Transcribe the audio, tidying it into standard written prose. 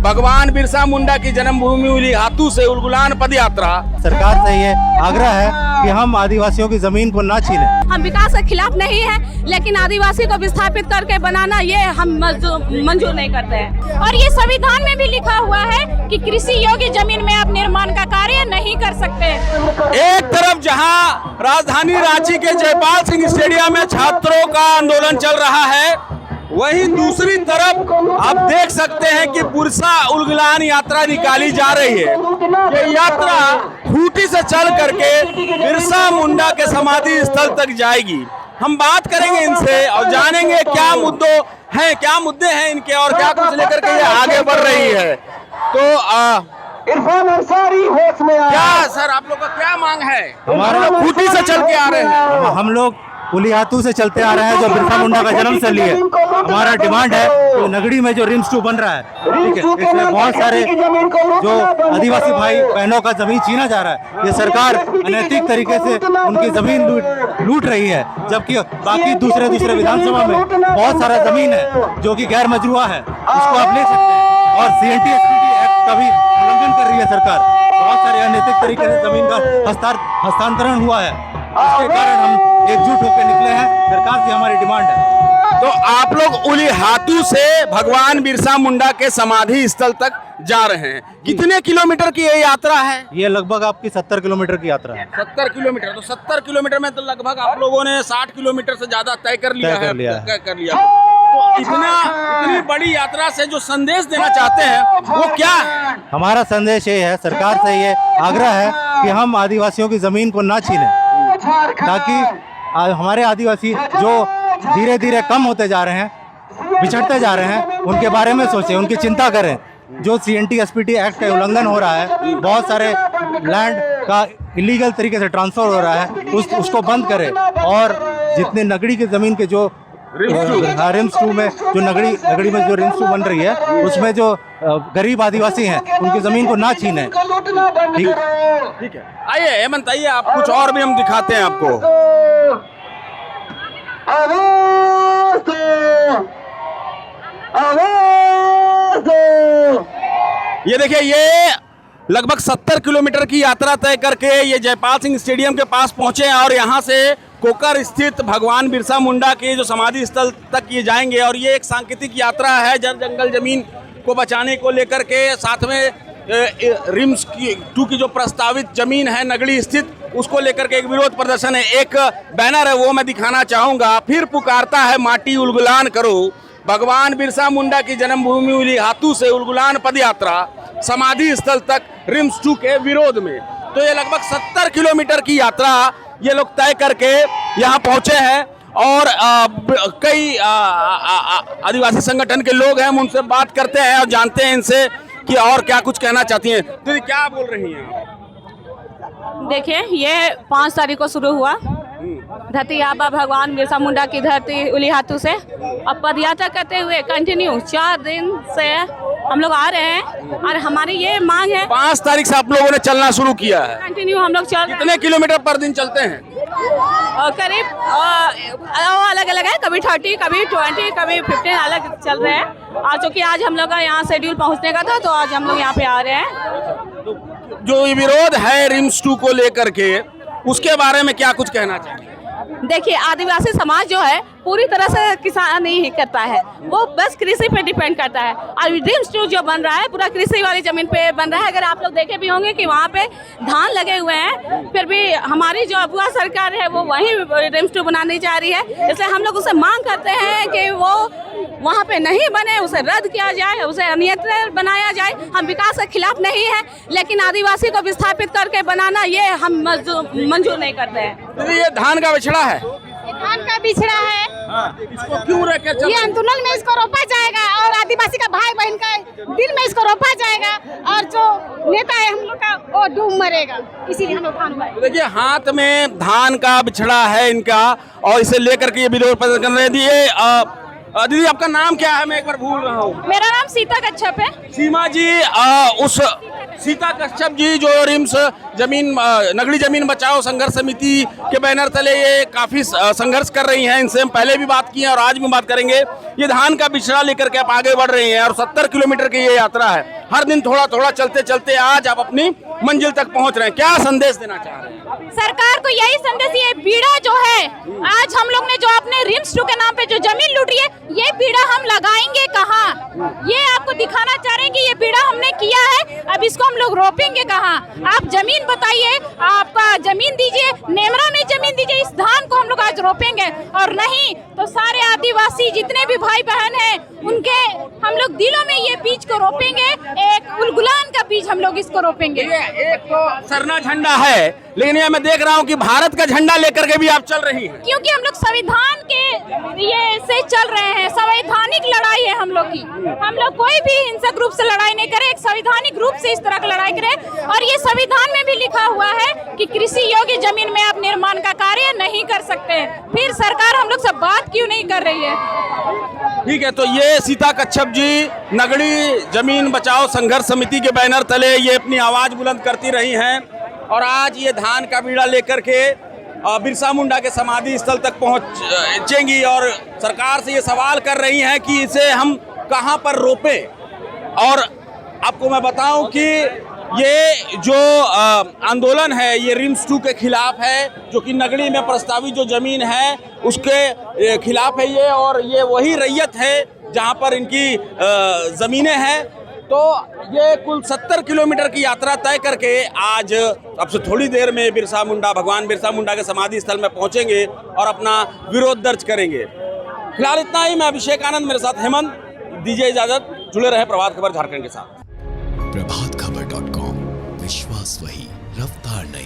भगवान बिरसा मुंडा की जन्मभूमि उलीहातू से उलगुलान पद यात्रा। सरकार से ये आग्रह है कि हम आदिवासियों की जमीन को ना छीने। हम विकास के खिलाफ नहीं है, लेकिन आदिवासी को विस्थापित करके बनाना ये हम मंजूर नहीं करते हैं। और ये संविधान में भी लिखा हुआ है कि कृषि योग्य जमीन में आप निर्माण का कार्य नहीं कर सकते। एक तरफ जहां राजधानी रांची के जयपाल सिंह स्टेडियम में छात्रों का आंदोलन चल रहा है, वहीं दूसरी तरफ आप देख सकते हैं कि बिरसा उलगुलान यात्रा निकाली जा रही है। ये यात्रा खूंटी से चल करके बिरसा मुंडा के समाधि स्थल तक जाएगी। हम बात करेंगे इनसे और जानेंगे क्या मुद्दे हैं इनके और क्या कुछ लेकर के ये आगे बढ़ रही है। तो इरफान अंसारी होश में आया। क्या सर आप लोग का क्या मांग है? हमारा खूंटी से चल के आ रहे हैं। हम लोग उलीहातू से चलते आ रहे हैं, जो बिरसा मुंडा का जन्म स्थल है। हमारा डिमांड है कि नगड़ी में जो रिम्स 2 बन रहा है, ठीक है, इसमें बहुत सारे जो आदिवासी भाई बहनों का जमीन छीना जा रहा है। ये सरकार अनैतिक तरीके से उनकी जमीन लूट रही है, जबकि बाकी दूसरे विधानसभा में बहुत सारा जमीन है जो कि गैर मजरूआ है, उसको आप ले सकते हैं। और CNT एक्ट का भी उल्लंघन कर रही है सरकार। बहुत सारे अनैतिक तरीके से जमीन का हस्तांतरण हुआ है। इसके कारण हम एकजुट होकर निकले हैं। सरकार से हमारी डिमांड है। तो आप लोग उलीहातू से भगवान बिरसा मुंडा के समाधि स्थल तक जा रहे हैं। कितने किलोमीटर की ये यात्रा है? ये लगभग आपकी 70 किलोमीटर की यात्रा है। 70 किलोमीटर। तो 70 किलोमीटर में तो लगभग आप लोगों ने 60 किलोमीटर से ज्यादा तय कर लिया है। तय कर लिया। तो इतनी बड़ी यात्रा से जो संदेश देना चाहते हैं वो क्या है? हमारा संदेश ये है, सरकार से ये आग्रह है कि हम आदिवासियों की जमीन को ना छीने, ताकि हमारे आदिवासी जो धीरे धीरे कम होते जा रहे हैं, बिछड़ते जा रहे हैं, उनके बारे में सोचें, उनकी चिंता करें। जो CNT SPT एक्ट का उल्लंघन हो रहा है, बहुत सारे लैंड का इलीगल तरीके से ट्रांसफर हो रहा है, उसको बंद करें। और जितने नगड़ी की जमीन के जो रिम्स 2 में जो नगड़ी में जो रिम्स 2 बन रही है, उसमें जो गरीब आदिवासी हैं उनकी जमीन को ना छीने। ठीक है, आइए हेमंत, आइए आप कुछ और भी हम दिखाते हैं आपको। ये देखिए, ये लगभग 70 किलोमीटर की यात्रा तय करके ये जयपाल सिंह स्टेडियम के पास पहुंचे और यहाँ से कोकर स्थित भगवान बिरसा मुंडा के जो समाधि स्थल तक ये जाएंगे। और ये एक सांकेतिक यात्रा है जल जंगल जमीन को बचाने को लेकर के। साथ में रिम्स 2 की जो प्रस्तावित जमीन है नगड़ी स्थित, उसको लेकर के एक विरोध प्रदर्शन है। एक बैनर है, वो मैं दिखाना चाहूँगा। फिर पुकारता है माटी उलगुलान करो, भगवान बिरसा मुंडा की जन्मभूमि उलीहातू से उलगुलान पद यात्रा समाधि स्थल तक रिम्स 2 के विरोध में। तो ये लगभग 70 किलोमीटर की यात्रा ये लोग तय करके यहाँ पहुँचे हैं। और कई आदिवासी संगठन के लोग हैं, हम उनसे बात करते हैं और जानते हैं इनसे कि और क्या कुछ कहना चाहती हैं। दीदी क्या बोल रही हैं? देखिए, ये 5 तारीख को शुरू हुआ धरती आबा भगवान बिरसा मुंडा की धरती उलीहातू से। अब पद यात्रा करते हुए कंटिन्यू 4 दिन से हम लोग आ रहे हैं। और हमारी ये मांग है, 5 तारीख से आप लोगों ने चलना शुरू किया है। कंटिन्यू हम लोग चल। कितने किलोमीटर पर दिन चलते हैं? करीब अलग अलग है, कभी 30, कभी 20, कभी 15 अलग चल रहे हैं। और चूँकि आज हम लोग का यहाँ शेड्यूल पहुँचने का था, तो आज हम लोग यहाँ पे आ रहे हैं। जो ये विरोध है रिम्स 2 को लेकर के, उसके बारे में क्या कुछ कहना चाहिए? देखिए, आदिवासी समाज जो है पूरी तरह से किसान नहीं करता है, वो बस कृषि पे डिपेंड करता है। और रिम्स 2 जो बन रहा है पूरा कृषि वाली जमीन पे बन रहा है। अगर आप लोग देखे भी होंगे कि वहाँ पे धान लगे हुए हैं, फिर भी हमारी जो अबुआ सरकार है वो वहीं रिम्स 2 बनाने जा रही है। इसलिए हम लोग उसे मांग करते हैं कि वो वहाँ पे नहीं बने, उसे रद्द किया जाए, उसे अनियंत्रित बनाया जाए। हम विकास के खिलाफ नहीं है, लेकिन आदिवासी को विस्थापित करके बनाना ये हम मंजूर नहीं करते हैं। ये धान का बिछड़ा है, धान का बिछड़ा है। इसको क्यों रखे? ये अंतुलन में इसको रोपा जाएगा और आदिवासी का भाई बहन का दिल में इसको रोपा जाएगा। और जो नेता है हम लोग का, वो डूब मरेगा। इसीलिए हम लोग धान उगाए। देखिए, हाथ में धान का बिछड़ा है इनका और इसे लेकर के ये विरोध प्रदर्शन कर रहे हैं। दीदी आपका नाम क्या है? मैं एक बार भूल रहा हूँ। मेरा नाम सीता कच्छप है। सीमा जी, उस सीता कश्यप जी जो रिम्स जमीन नगड़ी जमीन बचाओ संघर्ष समिति के बैनर तले ये काफी संघर्ष कर रही हैं, इनसे हम पहले भी बात की है और आज भी बात करेंगे। ये धान का बिछड़ा लेकर के आप आगे बढ़ रही हैं और 70 किलोमीटर की ये यात्रा है, हर दिन थोड़ा थोड़ा चलते चलते आज आप अपनी मंजिल तक पहुंच रहे हैं, क्या संदेश देना चाह रहे हैं? सरकार को यही संदेश, ये पीड़ा जो है आज हम लोग ने जो अपने रिम्स 2 के नाम पे जो जमीन लूट रही है, ये पीड़ा हम लगाएंगे कहाँ? ये आपको दिखाना चाह रहे हैं कि ये पीड़ा हमने किया है, अब इसको हम लोग रोपेंगे कहाँ? आप जमीन बताइए, आपका जमीन दीजिए, नेमरा में जमीन दीजिए, इस धान को हम लोग आज रोपेंगे। और नहीं तो सारे आदिवासी जितने भी भाई बहन हैं उनके हम लोग दिलों में ये बीज को रोपेंगे, एक उलगुलान का बीज हम लोग इसको रोपेंगे। एक तो सरना झंडा है, लेकिन ये मैं देख रहा हूँ कि भारत का झंडा लेकर के भी आप चल रही हैं। क्योंकि हम लोग संविधान के ये से चल रहे हैं, संवैधानिक लड़ाई है हम लोग की। हम लोग कोई भी हिंसक रूप से लड़ाई नहीं करें, एक संवैधानिक रूप से इस तरह की लड़ाई करें। और ये संविधान में भी लिखा हुआ है कि कृषि योग्य जमीन में आप निर्माण का कार्य नहीं कर सकते। फिर सरकार हम लोग से बात क्यों नहीं कर रही है? ठीक है, तो ये सीता कश्यप जी नगड़ी जमीन बचाओ संघर्ष समिति के बैनर तले ये अपनी आवाज बुलंद करती रही हैं और आज ये धान का बीड़ा लेकर के बिरसा मुंडा के समाधि स्थल तक पहुंचेंगी और सरकार से ये सवाल कर रही हैं कि इसे हम कहां पर रोपें। और आपको मैं बताऊं कि ये जो आंदोलन है ये रिम्स 2 के खिलाफ है, जो कि नगड़ी में प्रस्तावित जो जमीन है उसके खिलाफ है ये, और ये वही रैयत है जहां पर इनकी ज़मीनें हैं। तो ये कुल 70 किलोमीटर की यात्रा तय करके आज अब से थोड़ी देर में भगवान बिरसा मुंडा के समाधि स्थल में पहुंचेंगे और अपना विरोध दर्ज करेंगे। फिलहाल इतना ही। मैं अभिषेक आनंद, मेरे साथ हेमंत, दीजिए इजाजत। जुड़े रहे प्रभात खबर झारखंड के साथ। प्रभातखबर.com, विश्वास वही, रफ्तार नहीं।